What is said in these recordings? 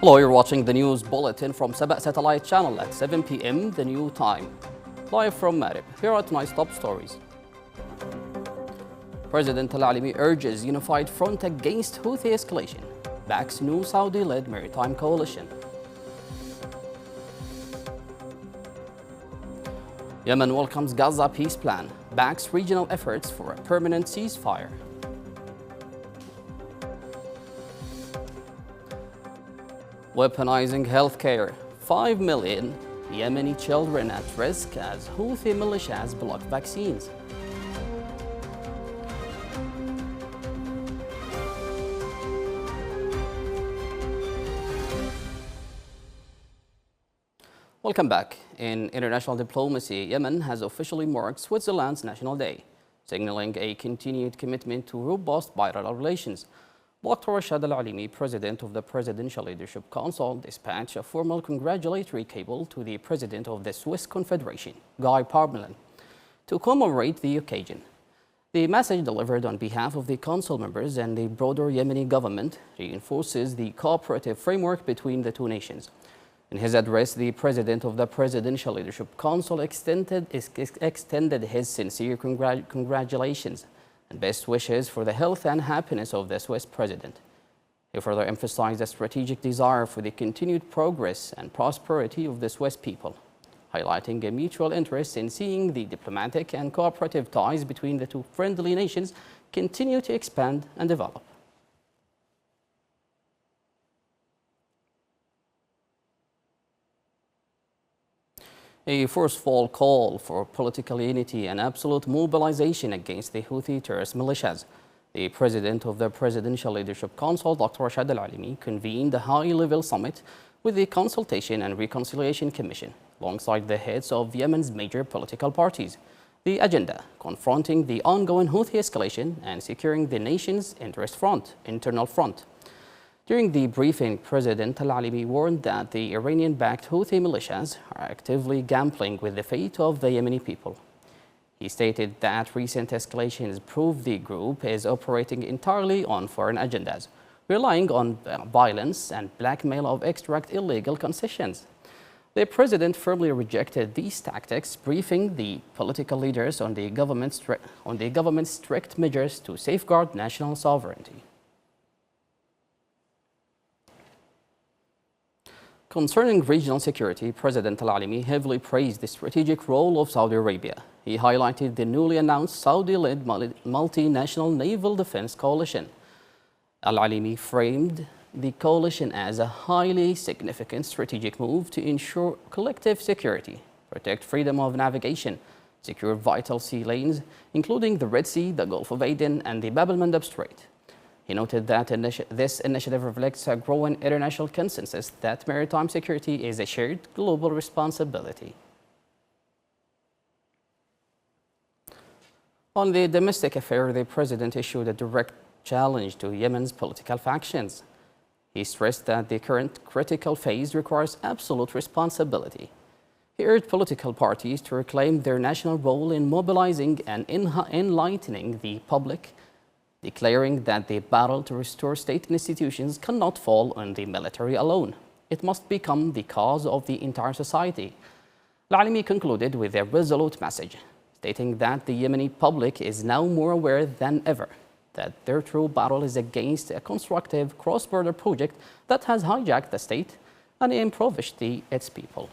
Hello, you're watching the news bulletin from SABA satellite channel at 7 p.m. the new time. Live from Marib. Here are tonight's top stories. President Al-Alimi urges unified front against Houthi escalation. Backs new Saudi-led maritime coalition. Yemen welcomes Gaza peace plan. Backs regional efforts for a permanent ceasefire. Weaponizing healthcare. 5 million Yemeni children at risk as Houthi militias block vaccines. Welcome back. In international diplomacy, Yemen has officially marked Switzerland's National Day, signaling a continued commitment to robust bilateral relations. Dr. Rashad Al-Alimi, president of the Presidential Leadership Council, dispatched a formal congratulatory cable to the president of the Swiss Confederation, Guy Parmelin, to commemorate the occasion. The message delivered on behalf of the council members and the broader Yemeni government reinforces the cooperative framework between the two nations. In his address, the president of the Presidential Leadership Council extended his sincere congratulations and best wishes for the health and happiness of the Swiss president. He further emphasized the strategic desire for the continued progress and prosperity of the Swiss people, highlighting a mutual interest in seeing the diplomatic and cooperative ties between the two friendly nations continue to expand and develop. A forceful call for political unity and absolute mobilization against the Houthi terrorist militias. The president of the Presidential Leadership Council, Dr. Rashad Al-Alimi, convened a high-level summit with the Consultation and Reconciliation Commission, alongside the heads of Yemen's major political parties. The agenda, confronting the ongoing Houthi escalation and securing the nation's internal front. During the briefing, President Al-Alimi warned that the Iranian-backed Houthi militias are actively gambling with the fate of the Yemeni people. He stated that recent escalations prove the group is operating entirely on foreign agendas, relying on violence and blackmail to extract illegal concessions. The president firmly rejected these tactics, briefing the political leaders on the government's strict measures to safeguard national sovereignty. Concerning regional security, President Al-Alimi heavily praised the strategic role of Saudi Arabia. He highlighted the newly announced Saudi-led multinational naval defense coalition. Al-Alimi framed the coalition as a highly significant strategic move to ensure collective security, protect freedom of navigation, secure vital sea lanes, including the Red Sea, the Gulf of Aden, and the Bab el-Mandeb Strait. He noted that this initiative reflects a growing international consensus that maritime security is a shared global responsibility. On the domestic affair, the president issued a direct challenge to Yemen's political factions. He stressed that the current critical phase requires absolute responsibility. He urged political parties to reclaim their national role in mobilizing and enlightening the public, declaring that the battle to restore state institutions cannot fall on the military alone. It must become the cause of the entire society. Al-Alimi concluded with a resolute message, stating that the Yemeni public is now more aware than ever that their true battle is against a constructive cross-border project that has hijacked the state and impoverished its people.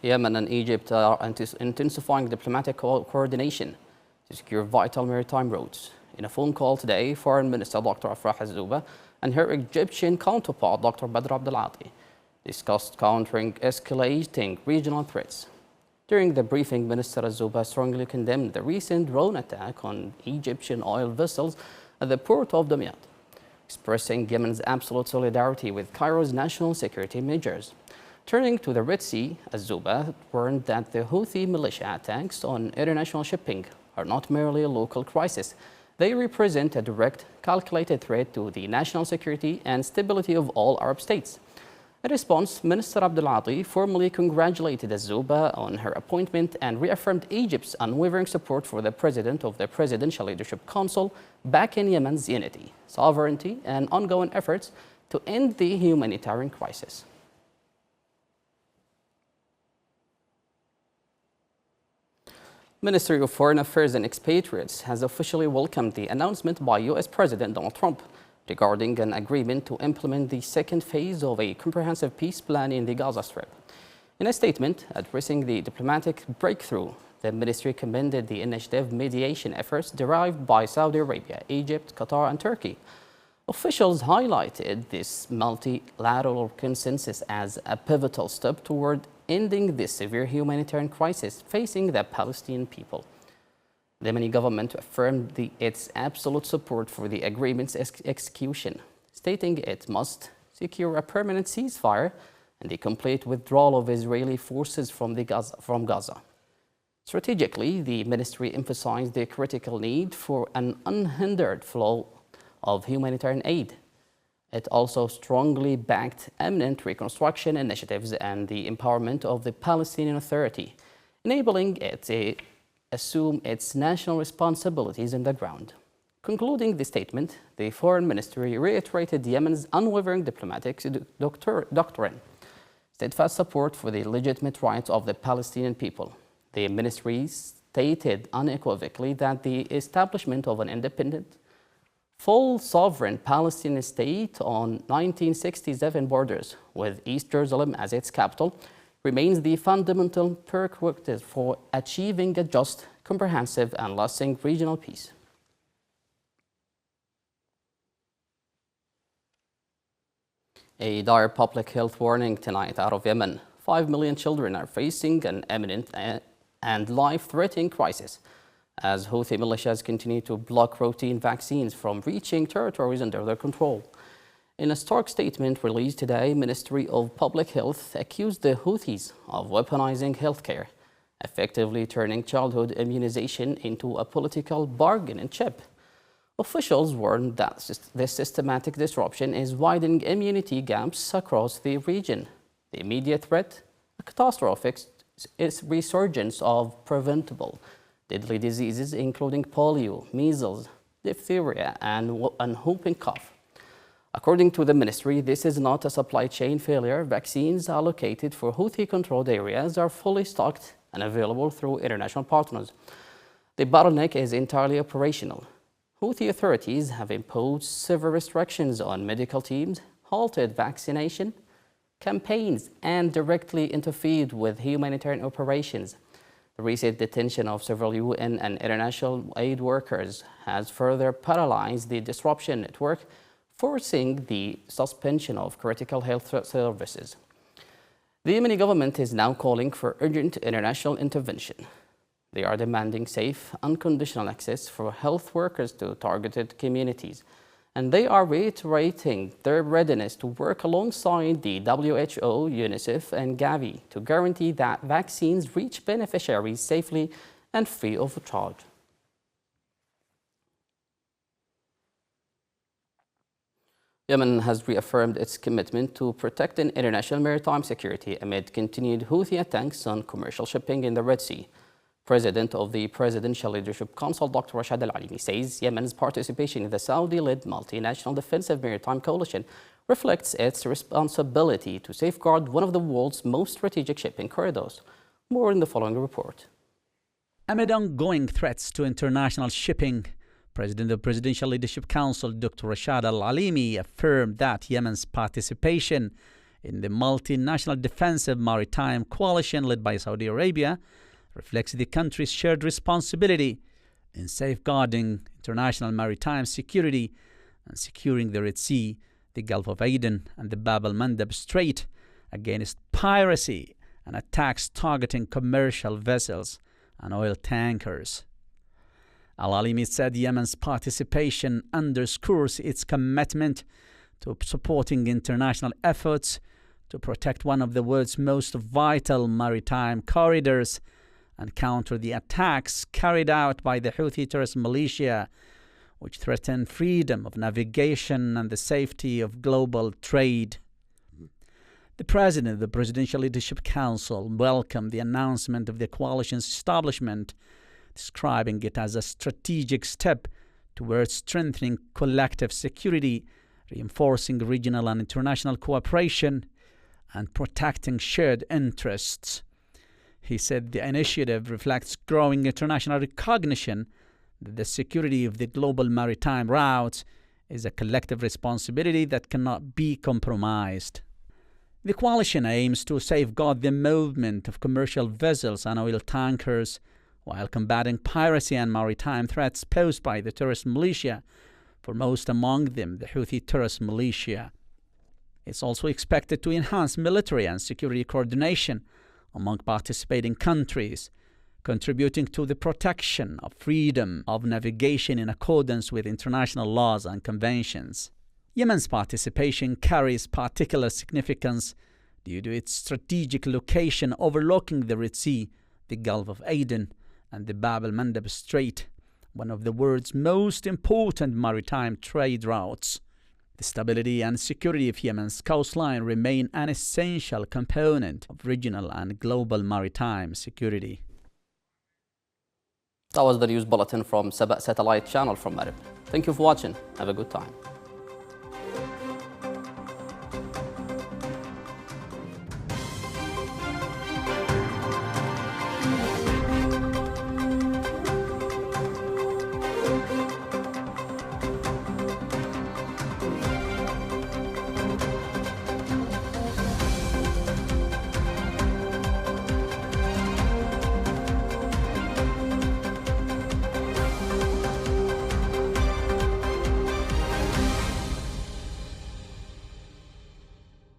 Yemen and Egypt are intensifying diplomatic coordination to secure vital maritime routes. In a phone call today, Foreign Minister Dr. Afrah al-Zuba and her Egyptian counterpart Dr. Badr Abdelati discussed countering escalating regional threats. During the briefing, Minister al-Zuba strongly condemned the recent drone attack on Egyptian oil vessels at the port of Damiat, expressing Yemen's absolute solidarity with Cairo's national security measures. Turning to the Red Sea, al-Zuba warned that the Houthi militia attacks on international shipping are not merely a local crisis. They represent a direct, calculated threat to the national security and stability of all Arab states. In response, Minister Abdulati formally congratulated SABA on her appointment and reaffirmed Egypt's unwavering support for the President of the Presidential Leadership Council back in Yemen's unity, sovereignty, and ongoing efforts to end the humanitarian crisis. Ministry of Foreign Affairs and Expatriates has officially welcomed the announcement by U.S. President Donald Trump regarding an agreement to implement the second phase of a comprehensive peace plan in the Gaza Strip. In a statement addressing the diplomatic breakthrough, the ministry commended the initiative mediation efforts derived by Saudi Arabia, Egypt, Qatar, and Turkey. Officials highlighted this multilateral consensus as a pivotal step toward ending this severe humanitarian crisis facing the Palestinian people. The Yemeni government affirmed its absolute support for the agreement's execution, stating it must secure a permanent ceasefire and the complete withdrawal of Israeli forces from Gaza. Strategically, the ministry emphasized the critical need for an unhindered flow of humanitarian aid. It also strongly backed imminent reconstruction initiatives and the empowerment of the Palestinian Authority, enabling it to assume its national responsibilities on the ground. Concluding the statement, the Foreign Ministry reiterated Yemen's unwavering diplomatic doctrine, steadfast support for the legitimate rights of the Palestinian people. The ministry stated unequivocally that the establishment of an independent, full sovereign Palestinian state on 1967 borders, with East Jerusalem as its capital, remains the fundamental prerequisite for achieving a just, comprehensive, and lasting regional peace. A dire public health warning tonight out of Yemen. 5 million children are facing an imminent and life-threatening crisis as Houthi militias continue to block routine vaccines from reaching territories under their control. In a stark statement released today, Ministry of Public Health accused the Houthis of weaponizing healthcare, effectively turning childhood immunization into a political bargaining chip. Officials warned that this systematic disruption is widening immunity gaps across the region. The immediate threat, a catastrophic resurgence of preventable deadly diseases including polio, measles, diphtheria, and whooping cough. According to the ministry, this is not a supply chain failure. Vaccines allocated for Houthi-controlled areas are fully stocked and available through international partners. The bottleneck is entirely operational. Houthi authorities have imposed severe restrictions on medical teams, halted vaccination campaigns, and directly interfered with humanitarian operations. The recent detention of several UN and international aid workers has further paralyzed the disruption network, forcing the suspension of critical health services. The Yemeni government is now calling for urgent international intervention. They are demanding safe, unconditional access for health workers to targeted communities, and they are reiterating their readiness to work alongside the WHO, UNICEF, and Gavi to guarantee that vaccines reach beneficiaries safely and free of charge. Yemen has reaffirmed its commitment to protecting international maritime security amid continued Houthi attacks on commercial shipping in the Red Sea. President of the Presidential Leadership Council, Dr. Rashad Al-Alimi, says Yemen's participation in the Saudi-led multinational defensive maritime coalition reflects its responsibility to safeguard one of the world's most strategic shipping corridors. More in the following report. Amid ongoing threats to international shipping, President of the Presidential Leadership Council, Dr. Rashad Al-Alimi, affirmed that Yemen's participation in the multinational defensive maritime coalition led by Saudi Arabia reflects the country's shared responsibility in safeguarding international maritime security and securing the Red Sea, the Gulf of Aden, and the Bab el-Mandeb Strait against piracy and attacks targeting commercial vessels and oil tankers. Al-Alimi said Yemen's participation underscores its commitment to supporting international efforts to protect one of the world's most vital maritime corridors and counter the attacks carried out by the Houthi terrorist militia, which threaten freedom of navigation and the safety of global trade. The president of the Presidential Leadership Council welcomed the announcement of the coalition's establishment, describing it as a strategic step towards strengthening collective security, reinforcing regional and international cooperation, and protecting shared interests. He said the initiative reflects growing international recognition that the security of the global maritime routes is a collective responsibility that cannot be compromised. The coalition aims to safeguard the movement of commercial vessels and oil tankers while combating piracy and maritime threats posed by the terrorist militia, foremost among them the Houthi terrorist militia. It's also expected to enhance military and security coordination among participating countries, contributing to the protection of freedom of navigation in accordance with international laws and conventions. Yemen's participation carries particular significance due to its strategic location overlooking the Red Sea, the Gulf of Aden, and the Bab el-Mandeb Strait, one of the world's most important maritime trade routes. The stability and security of Yemen's coastline remain an essential component of regional and global maritime security. That was the news bulletin from SABA satellite channel from Marib. Thank you for watching. Have a good time.